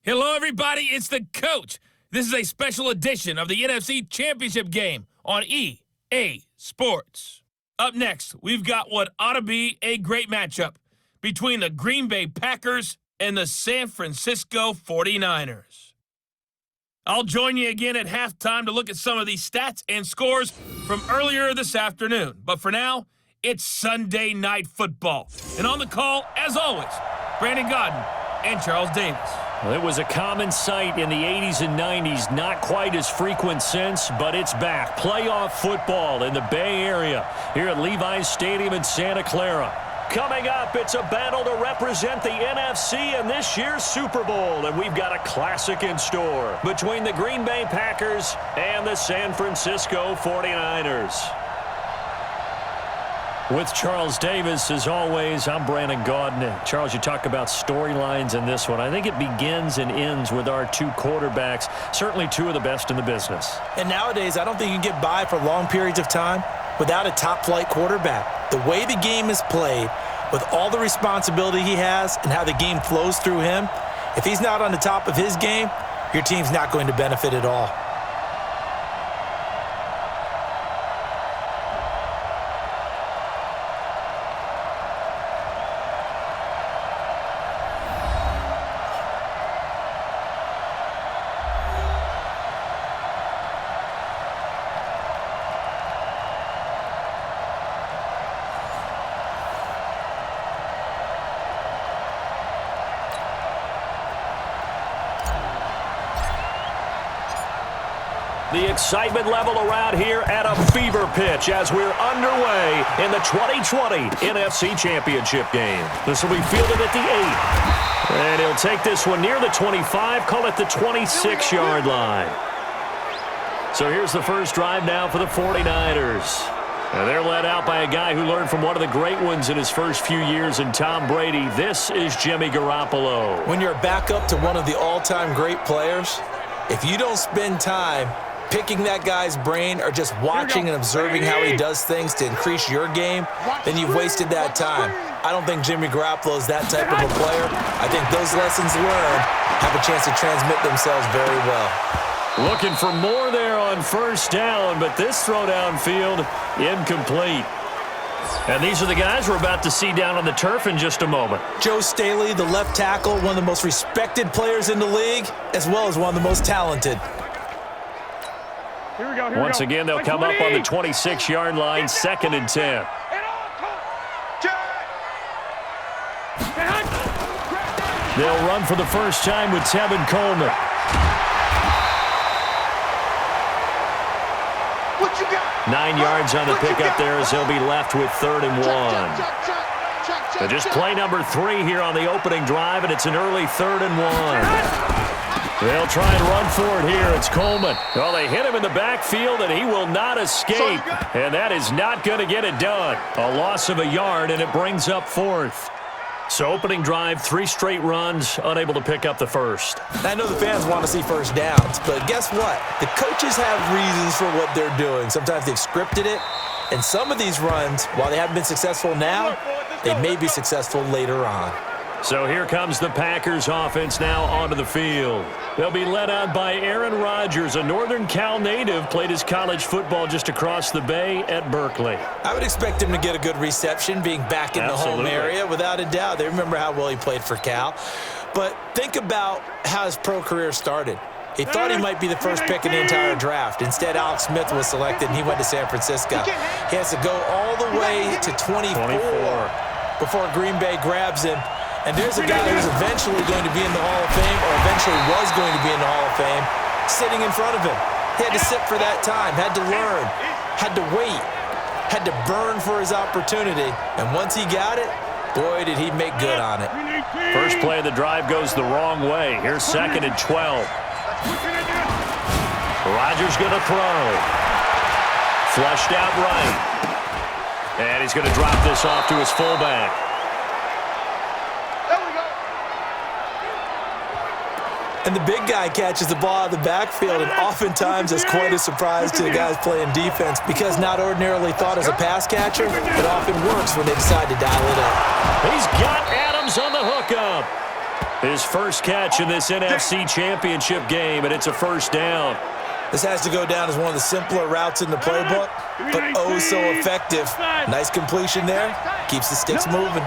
Hello, everybody. It's the coach. This is a special edition of the NFC Championship game on EA Sports. Up next, we've got what ought to be a great matchup between the Green Bay Packers and the San Francisco 49ers. I'll join you again at halftime to look at some of these stats and scores from earlier this afternoon. But for now, it's Sunday Night Football. And on the call, as always, Brandon Godden and Charles Davis. Well, it was a common sight in the 80s and 90s, not quite as frequent since, but it's back. Playoff football in the Bay Area here at Levi's Stadium in Santa Clara. Coming up, it's a battle to represent the NFC in this year's Super Bowl, and we've got a classic in store between the Green Bay Packers and the San Francisco 49ers. With Charles Davis, as always, I'm Brandon Godden. Charles, you talk about storylines in this one. I think it begins and ends with our two quarterbacks, certainly two of the best in the business. And nowadays, I don't think you can get by for long periods of time without a top-flight quarterback. The way the game is played, with all the responsibility he has and how the game flows through him, if he's not on the top of his game, your team's not going to benefit at all. The excitement level around here at a fever pitch as we're underway in the 2020 NFC Championship game. This will be fielded at the 8. And he'll take this one near the 25, call it the 26-yard line. So here's the first drive now for the 49ers. And they're led out by a guy who learned from one of the great ones in his first few years in Tom Brady. This is Jimmy Garoppolo. When you're a backup to one of the all-time great players, if you don't spend time picking that guy's brain or just watching and observing how he does things to increase your game, then you've wasted that time. I don't think Jimmy Garoppolo is that type of a player. I think those lessons learned have a chance to transmit themselves very well. Looking for more there on first down, but this throw downfield, incomplete. And these are the guys we're about to see down on the turf in just a moment. Joe Staley, the left tackle, one of the most respected players in the league, as well as one of the most talented. Once again, they'll come up on the 26-yard line, 2nd and 10. They'll run for the first time with Tevin Coleman. 9 yards on the pickup there as they'll be left with 3rd and 1. So just play number 3 here on the opening drive, and it's an early 3rd and 1. They'll try and run for it here. It's Coleman. Well, they hit him in the backfield, and he will not escape. And that is not going to get it done. A loss of a yard, and it brings up 4th. So opening drive, 3 straight runs, unable to pick up the first. I know the fans want to see first downs, but guess what? The coaches have reasons for what they're doing. Sometimes they've scripted it, and some of these runs, while they haven't been successful now, they may be successful later on. So here comes the Packers offense now onto the field. They'll be led out by Aaron Rodgers, a Northern Cal native, played his college football just across the bay at Berkeley. I would expect him to get a good reception being back in the home area, without a doubt. They remember how well he played for Cal. But think about how his pro career started. He thought he might be the first pick in the entire draft. Instead, Alex Smith was selected, and he went to San Francisco. He has to go all the way to 24 before Green Bay grabs him. And there's a guy who's eventually going to be in the Hall of Fame, or eventually was going to be in the Hall of Fame, sitting in front of him. He had to sit for that time, had to learn, had to wait, had to burn for his opportunity. And once he got it, boy, did he make good on it. First play of the drive goes the wrong way. Here's 2nd and 12. Rodgers going to throw. Flushed out right. And he's going to drop this off to his fullback. And the big guy catches the ball out of the backfield, and oftentimes it's quite a surprise to the guys playing defense because not ordinarily thought as a pass catcher, it often works when they decide to dial it up. He's got Adams on the hookup. His first catch in this NFC Championship game, and it's a first down. This has to go down as one of the simpler routes in the playbook, but oh so effective. Nice completion there. Keeps the sticks moving.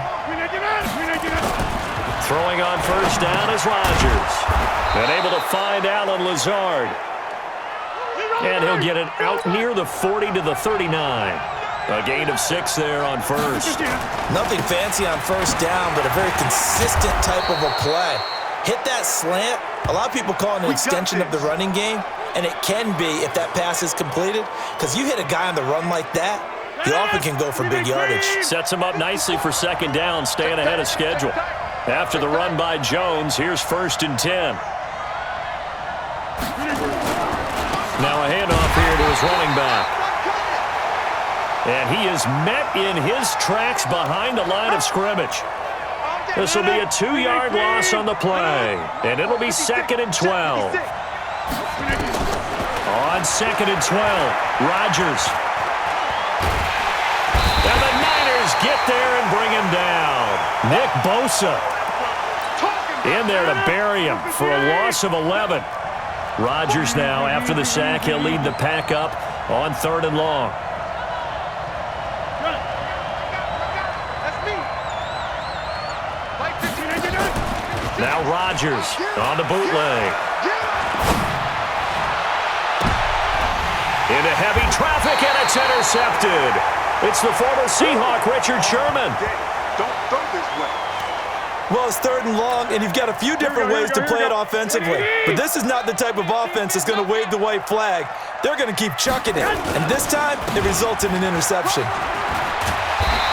Throwing on first down is Rodgers. And able to find Allen Lazard. And he'll get it out near the 40 to the 39. A gain of 6 there on first. Nothing fancy on first down, but a very consistent type of a play. Hit that slant. A lot of people call it an extension of the running game, and it can be if that pass is completed, because you hit a guy on the run like that, he often can go for big yardage. Sets him up nicely for second down, staying ahead of schedule. After the run by Jones, here's 1st and 10. Now a handoff here to his running back. And he is met in his tracks behind the line of scrimmage. This will be a 2-yard loss on the play, and it'll be 2nd and 12. On 2nd and 12, Rodgers. And the Niners get there and bring him down. Nick Bosa in there to bury him for a loss of 11. Rodgers now, after the sack, he'll lead the pack up on 3rd and long. Now Rodgers on the bootleg. Into heavy traffic, and it's intercepted. It's the former Seahawk, Richard Sherman. Don't throw this way. Well, it's 3rd and long, and you've got a few different ways to play it offensively. But this is not the type of offense that's going to wave the white flag. They're going to keep chucking it. And this time, it results in an interception.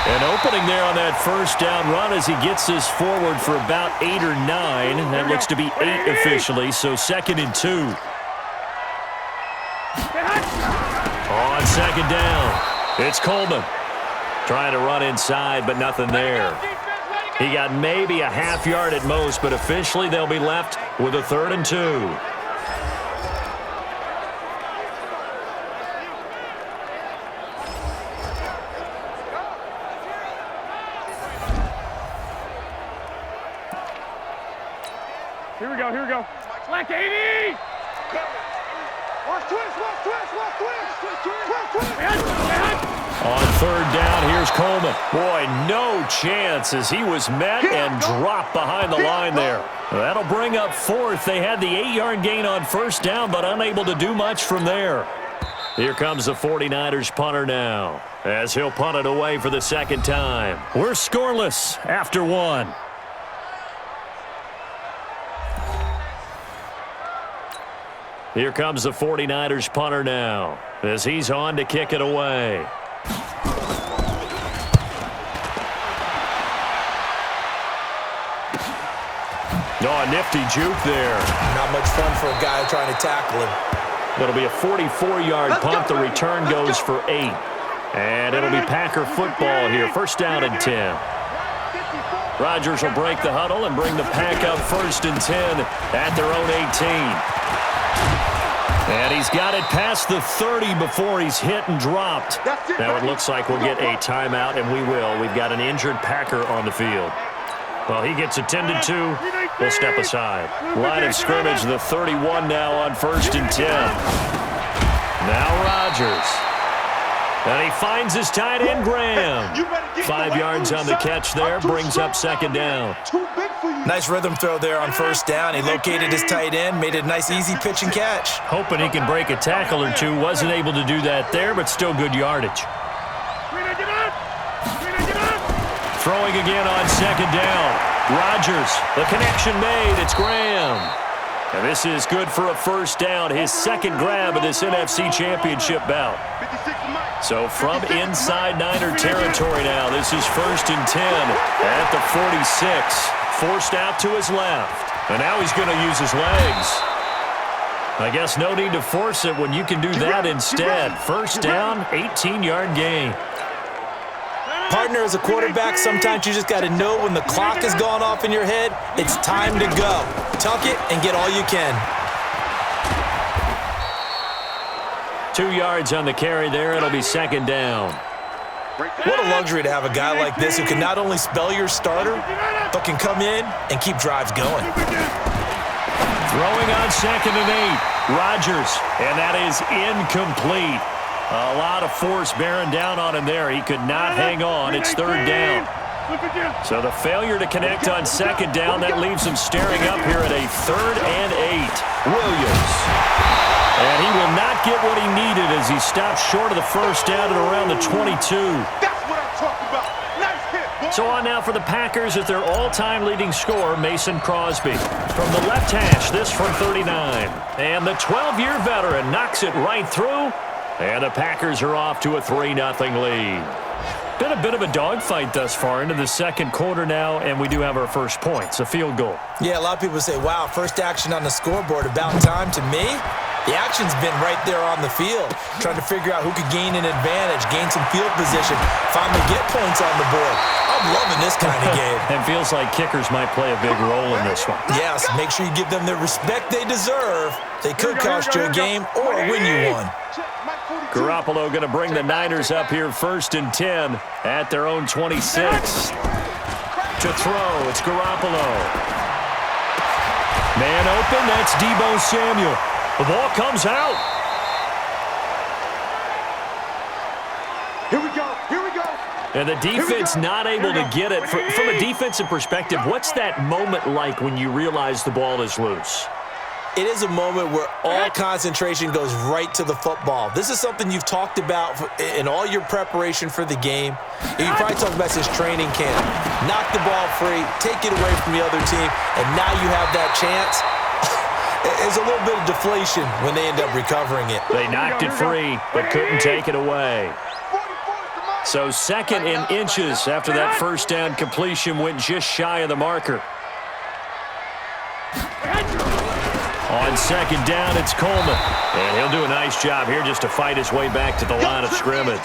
An opening there on that first down run as he gets this forward for about 8 or 9. That looks to be 8 officially, so 2nd and 2. On 2nd down, it's Coleman. Trying to run inside, but nothing there. He got maybe a half yard at most, but officially they'll be left with a 3rd and 2. Here we go. Black 80! Watch twist! On 3rd down, here's Coleman. Boy, no chance as he was met and dropped behind the line there. That'll bring up 4th. They had the 8-yard gain on first down, but unable to do much from there. Here comes the 49ers punter now, as he'll punt it away for the 2nd time. We're scoreless after 1. Here comes the 49ers punter now, as he's on to kick it away. Oh, a nifty juke there. Not much fun for a guy trying to tackle him. It'll be a 44-yard punt. The return goes for 8. And it'll be Packer football here. 1st down and 10. Rodgers will break the huddle and bring the pack up 1st and 10 at their own 18. And he's got it past the 30 before he's hit and dropped. Now it looks like we'll get a timeout, and we will. We've got an injured Packer on the field. Well, he gets attended to. We'll step aside. Line of scrimmage, the 31 now on 1st and 10. Now Rodgers. And he finds his tight end, Graham. 5 yards on the catch there, brings up 2nd down. Nice rhythm throw there on 1st down. He located his tight end, made it a nice easy pitch and catch. Hoping he can break a tackle or two. Wasn't able to do that there, but still good yardage. Throwing again on 2nd down. Rodgers, the connection made. It's Graham. And this is good for a 1st down. His 2nd grab of this NFC Championship bout. So from inside Niner territory now, this is 1st and 10 at the 46. Forced out to his left. And now he's going to use his legs. I guess no need to force it when you can do that instead. 1st down, 18-yard gain. Partner, as a quarterback, sometimes you just got to know when the clock has gone off in your head, it's time to go. Tuck it and get all you can. 2 yards on the carry there. It'll be 2nd down. What a luxury to have a guy like this who can not only spell your starter, but can come in and keep drives going. Throwing on 2nd and 8. Rodgers, and that is incomplete. A lot of force bearing down on him there. He could not hang on. It's 3rd down. So the failure to connect on 2nd down, that leaves him staring up here at a 3rd and 8. Williams. And he will not get what he needed as he stops short of the 1st down at around the 22. That's what I'm talking about. Nice hit, boy. So on now for the Packers at their all-time leading scorer, Mason Crosby. From the left hash, this from 39. And the 12-year veteran knocks it right through. And the Packers are off to a 3-0 lead. Been a bit of a dogfight thus far into the 2nd quarter now, and we do have our first points, a field goal. Yeah, a lot of people say, wow, first action on the scoreboard, about time. To me, the action's been right there on the field, trying to figure out who could gain an advantage, gain some field position, finally get points on the board. I'm loving this kind of game. And feels like kickers might play a big role in this one. Yes, make sure you give them the respect they deserve. They could cost you a game or win you one. Garoppolo going to bring the Niners up here 1st and 10 at their own 26. To throw, it's Garoppolo. Man open, that's Deebo Samuel. The ball comes out. Here we go. Here we go. And the defense not able to get it. From a defensive perspective, what's that moment like when you realize the ball is loose? It is a moment where all concentration goes right to the football. This is something you've talked about in all your preparation for the game. You probably talked about this training camp. Knock the ball free, take it away from the other team, and now you have that chance. There's a little bit of deflation when they end up recovering it. They knocked it free, but couldn't take it away. So 2nd and inches after that 1st down completion went just shy of the marker. On 2nd down, it's Coleman. And he'll do a nice job here just to fight his way back to the line of scrimmage.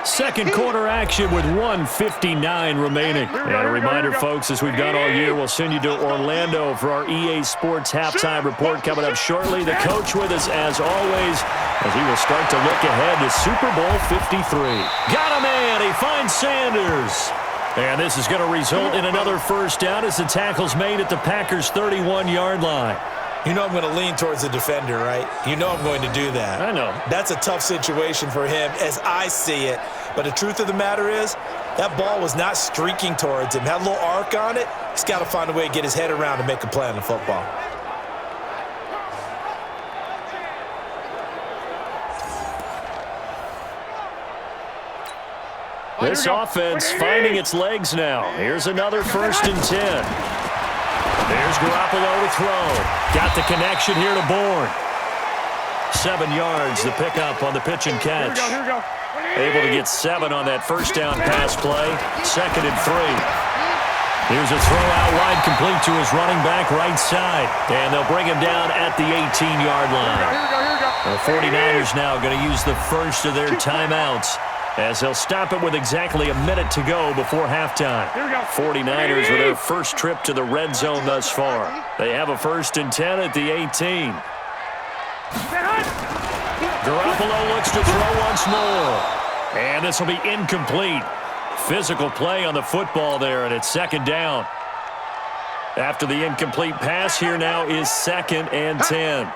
2nd quarter action with 1:59 remaining. And a reminder, folks, as we've done all year, we'll send you to Orlando for our EA Sports halftime report coming up shortly. The coach with us, as always, as he will start to look ahead to Super Bowl 53. Got a man. He finds Sanders. And this is going to result in another 1st down as the tackle's made at the Packers' 31-yard line. You know I'm going to lean towards the defender, right? You know I'm going to do that. I know. That's a tough situation for him as I see it. But the truth of the matter is, that ball was not streaking towards him. Had a little arc on it. He's got to find a way to get his head around and make a play on the football. This offense finding its legs now. Here's another 1st and 10. There's Garoppolo to throw. Got the connection here to Bourne. 7 yards, the pickup on the pitch and catch. Here we go. Able to get 7 on that 1st down pass play. 2nd and 3. Here's a throw out wide, complete to his running back right side. And they'll bring him down at the 18-yard line. The 49ers now going to use the first of their timeouts, as they'll stop it with exactly a minute to go before halftime. 49ers with their first trip to the red zone thus far. They have a 1st and 10 at the 18. Garoppolo looks to throw once more. And this will be incomplete. Physical play on the football there, and it's 2nd down. After the incomplete pass, here now is 2nd and 10.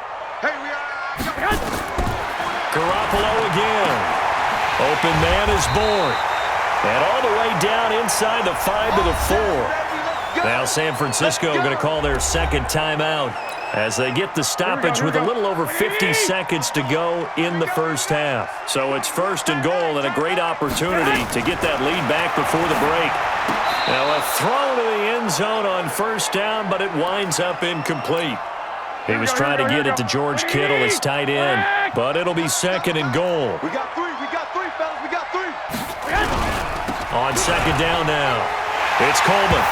Garoppolo again. Open man is Bourne. And all the way down inside the 5 to the 4. Now San Francisco going to call their 2nd timeout as they get the stoppage with a little over 50 seconds to go in the 1st half. So it's 1st and goal and a great opportunity to get that lead back before the break. Now a throw to the end zone on 1st down, but it winds up incomplete. He was trying to get it to George Kittle, his tight end, but it'll be 2nd and goal. We got 3, fellas. We got 3. On 2nd down now, it's Coleman.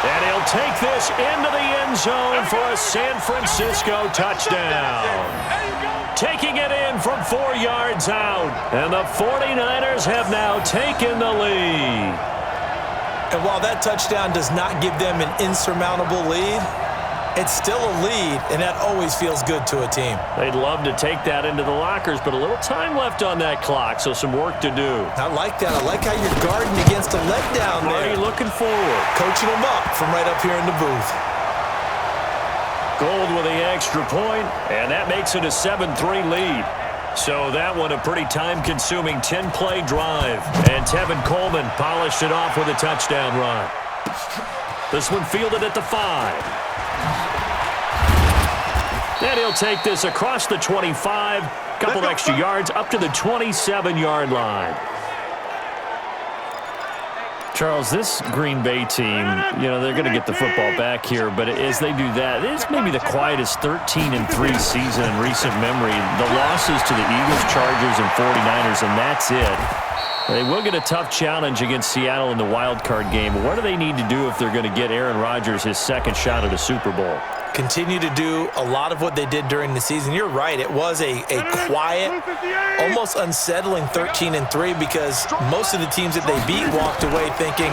And he'll take this into the end zone for a San Francisco touchdown. Taking it in from 4 yards out. And the 49ers have now taken the lead. And while that touchdown does not give them an insurmountable lead, It's still a lead, and that always feels good to a team. They'd love to take that into the lockers, but a little time left on that clock, so some work to do. I like that. I like how you're guarding against a letdown there. Marty looking forward. Coaching them up from right up here in the booth. Gold with the extra point, and that makes it a 7-3 lead. So that one a pretty time-consuming 10-play drive. And Tevin Coleman polished it off with a touchdown run. This one fielded at the 5. And he'll take this across the 25, couple extra yards up to the 27-yard line. Charles, this Green Bay team, they're going to get the football back here, but as they do that, it's maybe the quietest 13-3 season in recent memory. The losses to the Eagles, Chargers, and 49ers, and that's it. They will get a tough challenge against Seattle in the wild card game. What do they need to do if they're going to get Aaron Rodgers his second shot at a Super Bowl? Continue to do a lot of what they did during the season. You're right. It was a quiet, almost unsettling 13-3 because most of the teams that they beat walked away thinking,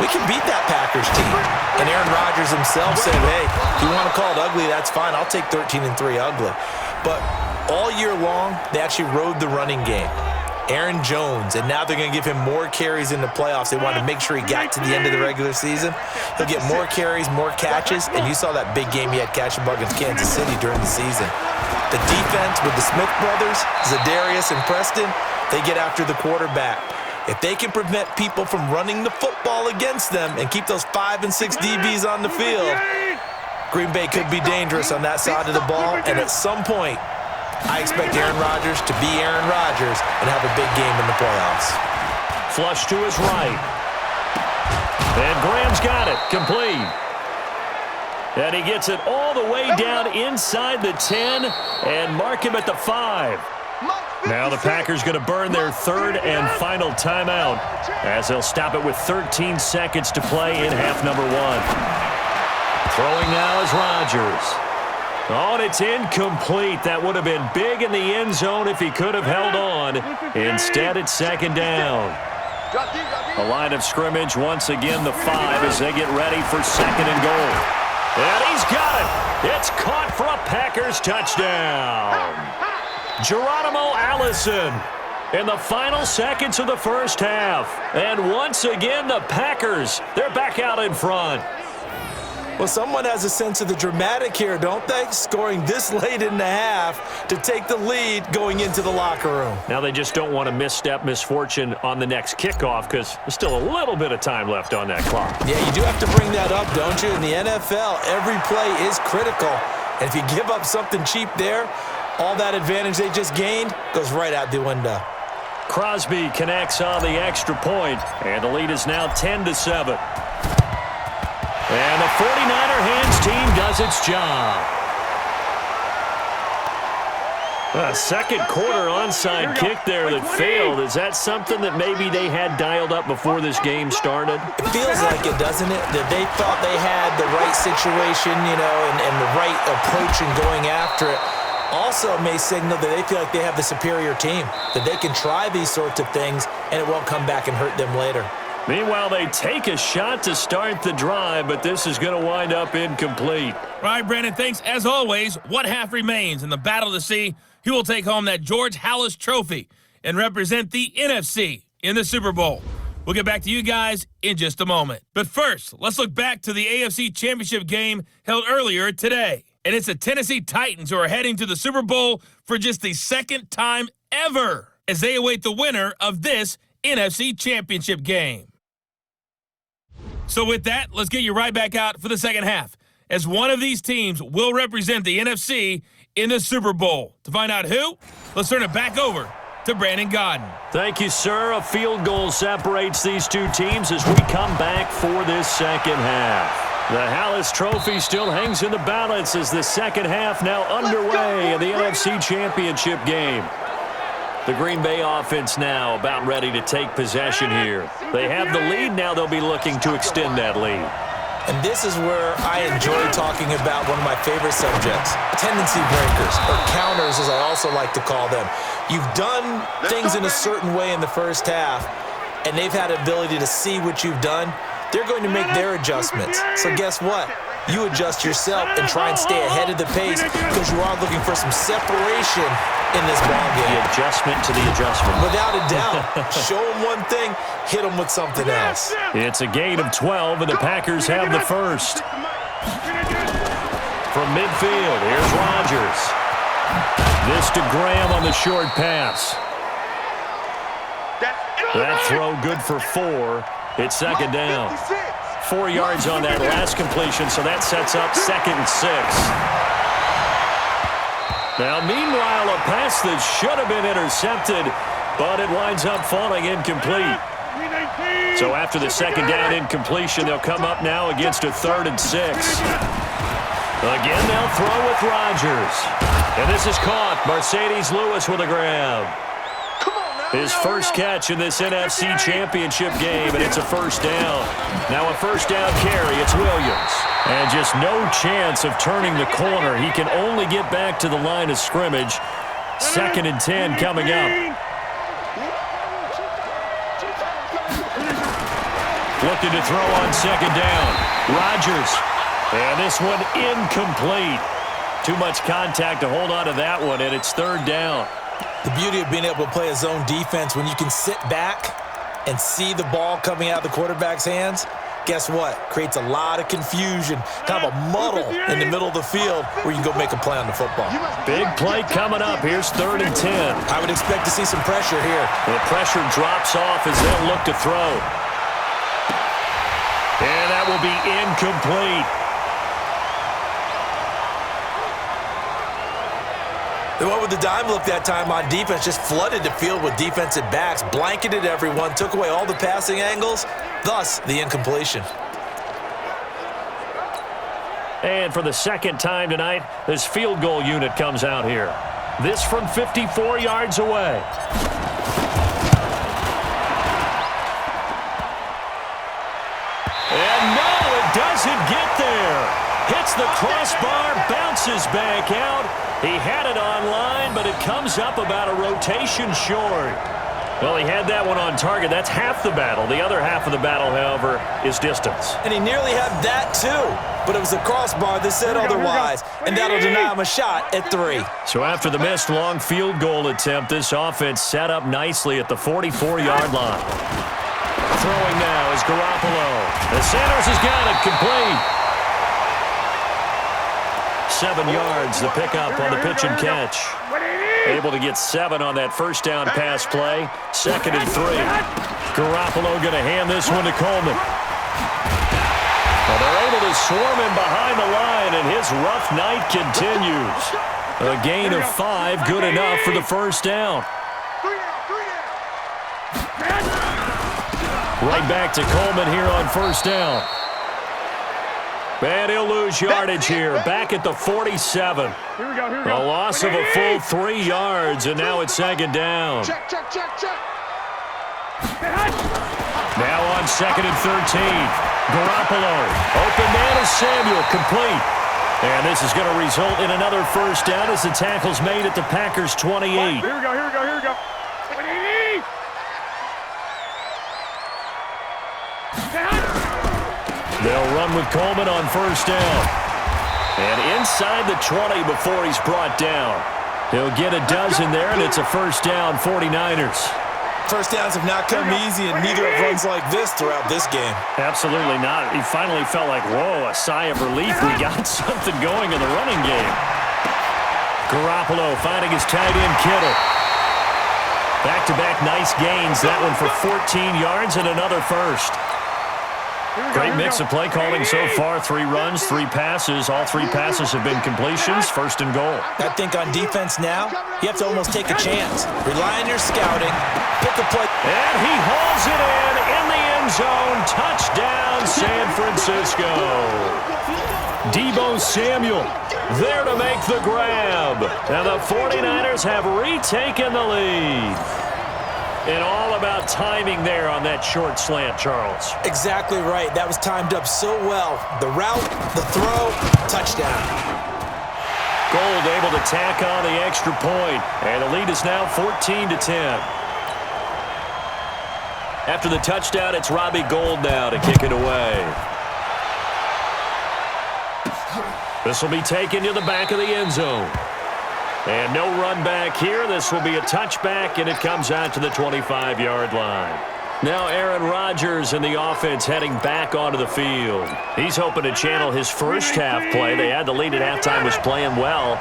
we can beat that Packers team. And Aaron Rodgers himself said, hey, if you want to call it ugly, that's fine. I'll take 13-3 ugly. But all year long, they actually rode the running game. Aaron Jones, and now they're going to give him more carries in the playoffs. They wanted to make sure he got to the end of the regular season. He'll get more carries, more catches, and you saw that big game he had catching ball against Kansas City during the season. The defense with the Smith brothers, Zadarius and Preston, they get after the quarterback. If they can prevent people from running the football against them and keep those 5 and 6 DBs on the field, Green Bay could be dangerous on that side of the ball, and at some point, I expect Aaron Rodgers to be Aaron Rodgers and have a big game in the playoffs. Flush to his right. And Graham's got it. Complete. And he gets it all the way down inside the 10 and mark him at the 5. Now the Packers going to burn their third and final timeout as they'll stop it with 13 seconds to play in half number 1. Throwing now is Rodgers. Oh, and it's incomplete. That would have been big in the end zone if he could have held on. Instead, it's second down. A line of scrimmage once again, the 5 as they get ready for second and goal. And he's got it. It's caught for a Packers touchdown. Geronimo Allison in the final seconds of the first half. And once again, the Packers, they're back out in front. Well, someone has a sense of the dramatic here, don't they? Scoring this late in the half to take the lead going into the locker room. Now they just don't want to misstep misfortune on the next kickoff because there's still a little bit of time left on that clock. Yeah, you do have to bring that up, don't you? In the NFL, every play is critical. And if you give up something cheap there, all that advantage they just gained goes right out the window. Crosby connects on the extra point, and the lead is now 10-7. And the 49er hands team does its job. A second quarter onside kick there that failed. Is that something that maybe they had dialed up before this game started? It feels like it, doesn't it? That they thought they had the right situation, and the right approach in going after it. Also may signal that they feel like they have the superior team, that they can try these sorts of things, and it won't come back and hurt them later. Meanwhile, they take a shot to start the drive, but this is going to wind up incomplete. All right, Brandon, thanks. As always, one half remains in the battle to see who will take home that George Halas trophy and represent the NFC in the Super Bowl. We'll get back to you guys in just a moment. But first, let's look back to the AFC Championship game held earlier today. And it's the Tennessee Titans who are heading to the Super Bowl for just the second time ever as they await the winner of this NFC Championship game. So with that, let's get you right back out for the second half, as one of these teams will represent the NFC in the Super Bowl. To find out who, let's turn it back over to Brandon Godden. Thank you, sir. A field goal separates these two teams as we come back for this second half. The Halas Trophy still hangs in the balance as the second half now underway in the NFC Championship game. The Green Bay offense now about ready to take possession here. They have the lead. Now they'll be looking to extend that lead. And this is where I enjoy talking about one of my favorite subjects, tendency breakers, or counters as I also like to call them. You've done things in a certain way in the first half, and they've had ability to see what you've done. They're going to make their adjustments. So guess what? you adjust yourself and try and stay ahead of the pace because you are looking for some separation in this ball game. The adjustment to the adjustment. Without a doubt. Show them one thing, hit them with something else. It's a gain of 12, and the Packers have the first. From midfield, here's Rodgers. This to Graham on the short pass. That throw good for 4. It's second down. 4 yards on that last completion, so that sets up 2nd and 6. Now, meanwhile, a pass that should have been intercepted, but it winds up falling incomplete. So after the second down incompletion, they'll come up now against a 3rd and 6. Again, they'll throw with Rodgers. And this is caught. Mercedes Lewis with a grab. His first catch in this NFC Championship game, and it's a first down. Now a first down carry, it's Williams. And just no chance of turning the corner. He can only get back to the line of scrimmage. 2nd and 10 coming up. Looking to throw on second down. Rodgers. And this one incomplete. Too much contact to hold on to that one, and it's 3rd down. The beauty of being able to play a zone defense when you can sit back and see the ball coming out of the quarterback's hands, guess what? Creates a lot of confusion, kind of a muddle in the middle of the field where you can go make a play on the football. Big play coming up. Here's 3rd and 10. I would expect to see some pressure here. The pressure drops off as they'll look to throw. And that will be incomplete. The one with the dime look that time on defense just flooded the field with defensive backs, blanketed everyone, took away all the passing angles, thus the incompletion. And for the second time tonight, this field goal unit comes out here. This from 54 yards away. And no, it doesn't get there. Hits the crossbar, bounces back out. He had it online, but it comes up about a rotation short. Well, he had that one on target. That's half the battle. The other half of the battle, however, is distance. And he nearly had that too, but it was the crossbar that said otherwise, and that'll deny him a shot at 3. So after the missed long field goal attempt, this offense set up nicely at the 44-yard line. Throwing now is Garoppolo. And Sanders has got it complete. 7 yards, the pickup on the pitch and catch. Able to get 7 on that first down pass play. 2nd and 3. Garoppolo going to hand this one to Coleman. Well, they're able to swarm him behind the line, and his rough night continues. A gain of 5, good enough for the first down. Right back to Coleman here on first down. And he'll lose yardage here, back at the 47. Here we go. A loss of a full 3 yards, and now it's 2nd down. Check. Now on 2nd and 13. Garoppolo, open man is Samuel, complete. And this is going to result in another first down as the tackle's made at the Packers' 28. Here we go. They'll run with Coleman on first down. And inside the 20 before he's brought down. He'll get a dozen there, and it's a first down, 49ers. First downs have not come easy, and neither have runs like this throughout this game. Absolutely not. He finally felt like, whoa, a sigh of relief. We got something going in the running game. Garoppolo finding his tight end, Kittle. Back-to-back nice gains. That one for 14 yards and another first. Great mix of play calling so far. 3 runs, 3 passes. All 3 passes have been completions. 1st and goal. I think on defense now, you have to almost take a chance. Rely on your scouting. Pick a play. And he hauls it in the end zone. Touchdown, San Francisco. Deebo Samuel there to make the grab. And the 49ers have retaken the lead. And all about timing there on that short slant, Charles. Exactly right. That was timed up so well. The route, the throw, touchdown. Gold able to tack on the extra point. And the lead is now 14-10. After the touchdown, it's Robbie Gould now to kick it away. This will be taken to the back of the end zone. And no run back here. This will be a touchback, and it comes out to the 25-yard line. Now Aaron Rodgers and the offense heading back onto the field. He's hoping to channel his first half play. They had the lead at halftime, was playing well.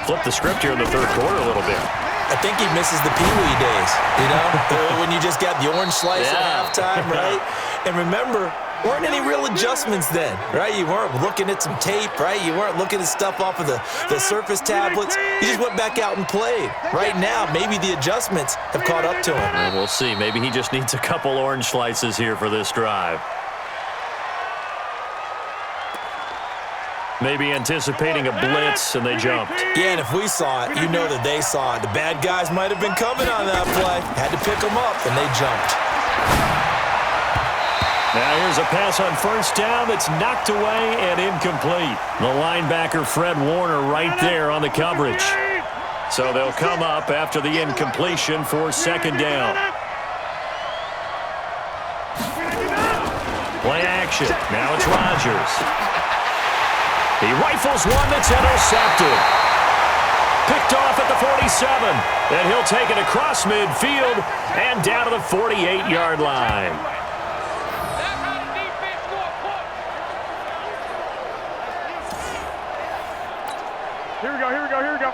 Flip the script here in the third quarter a little bit. I think he misses the Pee-wee days, you know, when you just got the orange slice at halftime, right? And remember, weren't any real adjustments then, right? You weren't looking at some tape, right? You weren't looking at stuff off of the Surface tablets. You just went back out and played. Right now, maybe the adjustments have caught up to him. And we'll see. Maybe he just needs a couple orange slices here for this drive. Maybe anticipating a blitz, and they jumped. Yeah, and if we saw it, you know that they saw it. The bad guys might have been coming on that play. Had to pick them up, and they jumped. Now here's a pass on first down that's knocked away and incomplete. The linebacker, Fred Warner, right there on the coverage. So they'll come up after the incompletion for second down. Play action. Now it's Rodgers. He rifles one that's intercepted. Picked off at the 47. And he'll take it across midfield and down to the 48-yard line. Here we go, here we go, here we go.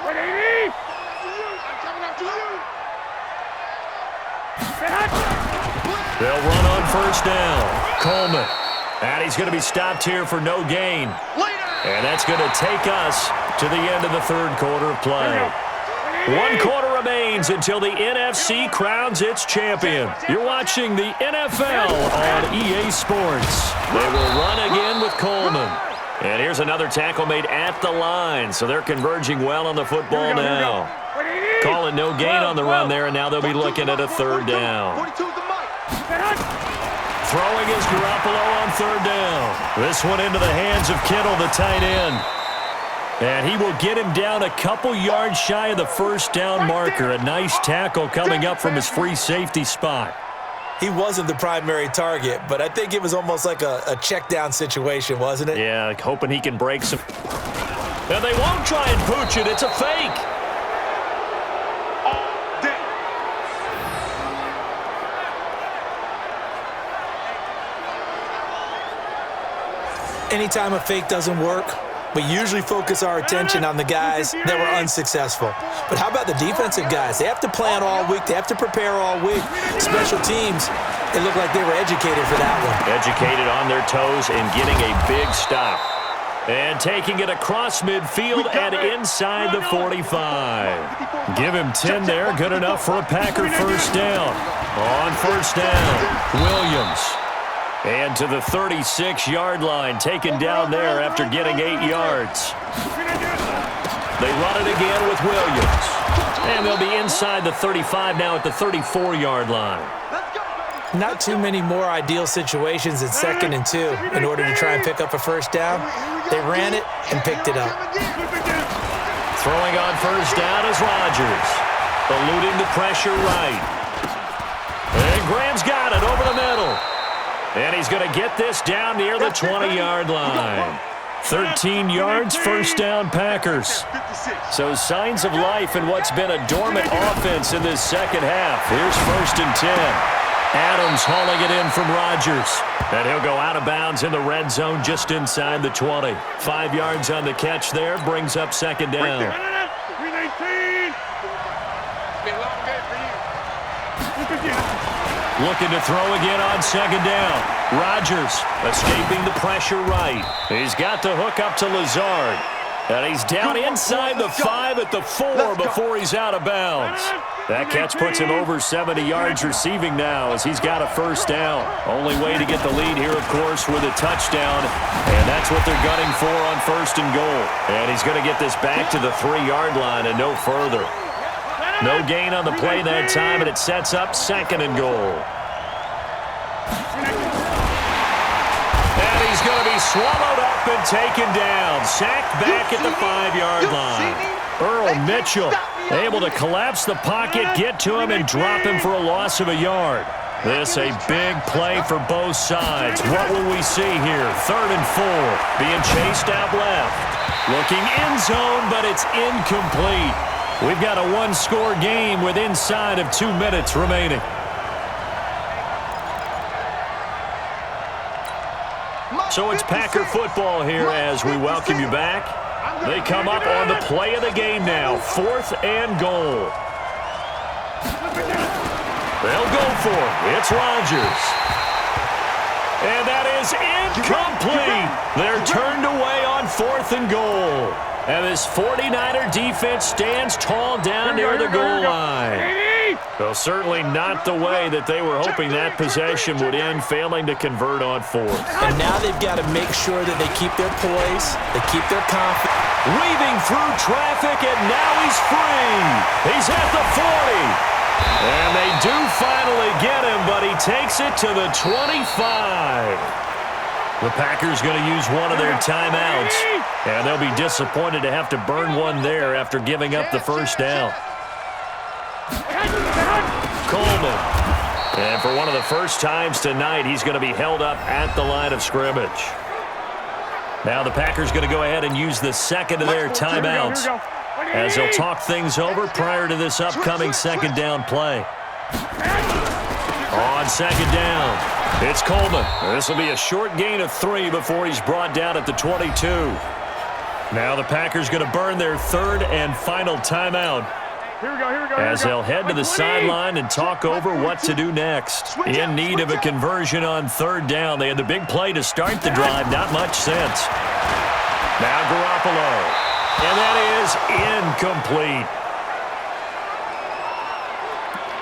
180! I'm coming after you! They'll run on first down. Coleman. And he's going to be stopped here for no gain. And that's going to take us to the end of the third quarter of play. 1 quarter remains until the NFC crowns its champion. You're watching the NFL on EA Sports. They will run again with Coleman. And here's another tackle made at the line, so they're converging well on the football now. Call it no gain on the run there, and now they'll be looking at a third down. Throwing is Garoppolo on third down. This one into the hands of Kittle, the tight end. And he will get him down a couple yards shy of the first down marker. A nice tackle coming up from his free safety spot. He wasn't the primary target, but I think it was almost like a check down situation, wasn't it? Yeah, hoping he can break some. And they won't try and pooch it. It's a fake. Anytime a fake doesn't work, we usually focus our attention on the guys that were unsuccessful. But how about the defensive guys? They have to plan all week. They have to prepare all week. Special teams, it looked like they were educated for that one. Educated on their toes and getting a big stop. And taking it across midfield and inside the 45. Give him 10 there. Good enough for a Packer first down. On first down, Williams. And to the 36-yard line, taken down there after getting 8 yards. They run it again with Williams. And they'll be inside the 35 now at the 34-yard line. Not too many more ideal situations in 2nd and 2 in order to try and pick up a first down. They ran it and picked it up. Throwing on first down is Rodgers. Eluding the pressure right. And Graham's got it over the middle. And he's going to get this down near the 20-yard line. 13 yards, first down Packers. So signs of life in what's been a dormant offense in this second half. Here's 1st and 10. Adams hauling it in from Rodgers. And he'll go out of bounds in the red zone just inside the 20. 5 yards on the catch there, brings up second down. 319. Been a long day for you. Looking to throw again on second down. Rodgers escaping the pressure right. He's got the hook up to Lazard. And he's down inside the 5 at the 4 before he's out of bounds. That catch puts him over 70 yards receiving now as he's got a first down. Only way to get the lead here, of course, with a touchdown. And that's what they're gunning for on 1st and goal. And he's going to get this back to the 3-yard line and no further. No gain on the play that time, and it sets up 2nd and goal. And he's going to be swallowed up and taken down. Sacked back at the 5-yard line. Earl Mitchell able to collapse the pocket, get to him, and drop him for a loss of a yard. This a big play for both sides. What will we see here? 3rd and 4. Being chased out left. Looking end zone, but it's incomplete. We've got a one-score game with inside of 2 minutes remaining. So it's Packer football here as we welcome you back. They come up on the play of the game now. 4th and goal. They'll go for it. It's Rodgers. And that is incomplete. They're turned away on 4th and goal. And this 49er defense stands tall down near the goal line. So certainly not the way that they were hoping that possession would end, failing to convert on 4th. And now they've got to make sure that they keep their poise, they keep their confidence. Weaving through traffic, and now he's free. He's at the 40. And they do finally get him, but he takes it to the 25. The Packers going to use one of their timeouts, and they'll be disappointed to have to burn one there after giving up the first down. Coleman. And for one of the first times tonight, he's going to be held up at the line of scrimmage. Now the Packers going to go ahead and use the second of their timeouts as they'll talk things over prior to this upcoming second down play. On second down, it's Coleman. This will be a short gain of 3 before he's brought down at the 22. Now the Packers going to burn their 3rd and final timeout. As they'll head to the sideline and talk over what to do next. In need of a conversion on 3rd down. They had the big play to start the drive. Not much sense. Now Garoppolo. And that is incomplete.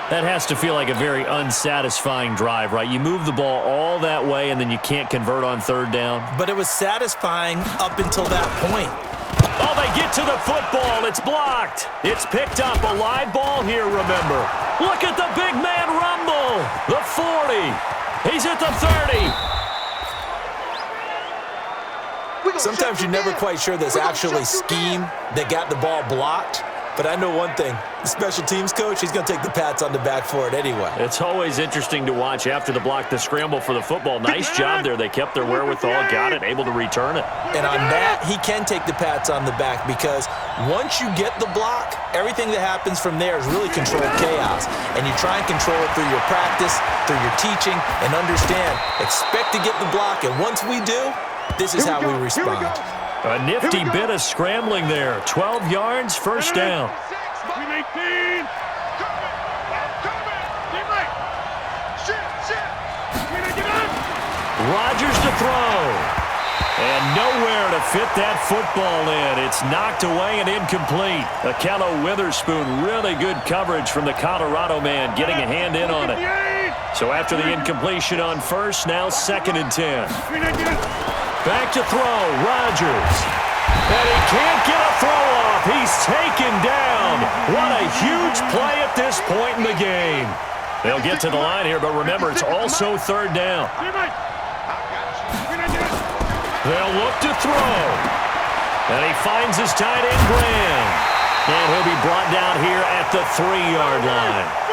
That has to feel like a very unsatisfying drive, right? You move the ball all that way, and then you can't convert on 3rd down. But it was satisfying up until that point. Oh, they get to the football. It's blocked. It's picked up. A live ball here, remember. Look at the big man rumble. The 40. He's at the 30. Sometimes you're never quite sure there's actually scheme that got the ball blocked. But I know one thing. The special teams coach, he's going to take the pats on the back for it anyway. It's always interesting to watch after the block, the scramble for the football. Nice job there. They kept their wherewithal, got it, able to return it. And on that, he can take the pats on the back because once you get the block, everything that happens from there is really controlled chaos. And you try and control it through your practice, through your teaching, and understand, expect to get the block. And once we do, this is how we respond. A nifty bit of scrambling there. 12 yards, first down. Rodgers to throw. And nowhere to fit that football in. It's knocked away and incomplete. Akello Witherspoon, really good coverage from the Colorado man, getting a hand in on it. So after the incompletion on 1st, now 2nd and 10. Back to throw, Rodgers. And he can't get a throw off. He's taken down. What a huge play at this point in the game. They'll get to the line here, but remember, it's also 3rd down. They'll look to throw. And he finds his tight end, Graham. And he'll be brought down here at the 3-yard line.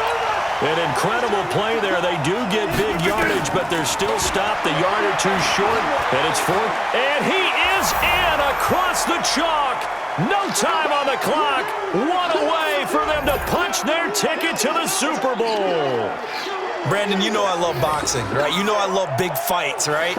An incredible play there. They do get big yardage, but they're still stopped a yard or 2 short. And it's 4th. And he is in across the chalk. No time on the clock. One away for them to punch their ticket to the Super Bowl. Brandon, you know I love boxing, right? You know I love big fights, right?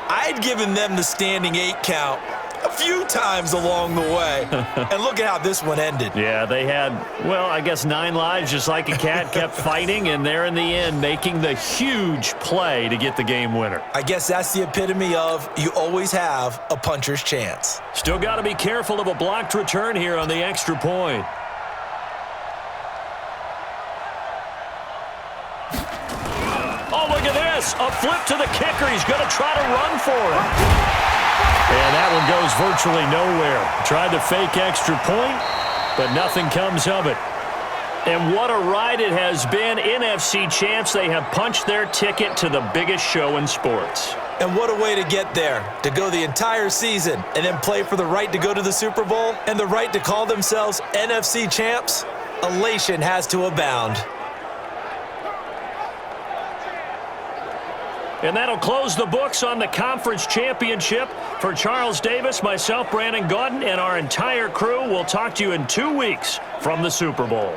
I'd given them the standing 8 count a few times along the way. And look at how this one ended. Yeah, they had, well, I guess 9 lives, just like a cat, kept fighting, and they're in the end making the huge play to get the game winner. I guess that's the epitome of you always have a puncher's chance. Still got to be careful of a blocked return here on the extra point. Oh, look at this. A flip to the kicker. He's going to try to run for it. And that one goes virtually nowhere. Tried to fake extra point, but nothing comes of it. And what a ride it has been. NFC champs, they have punched their ticket to the biggest show in sports. And what a way to get there, to go the entire season and then play for the right to go to the Super Bowl and the right to call themselves NFC champs. Elation has to abound. And that'll close the books on the conference championship. For Charles Davis, myself, Brandon Gaudin, and our entire crew, we'll talk to you in 2 weeks from the Super Bowl.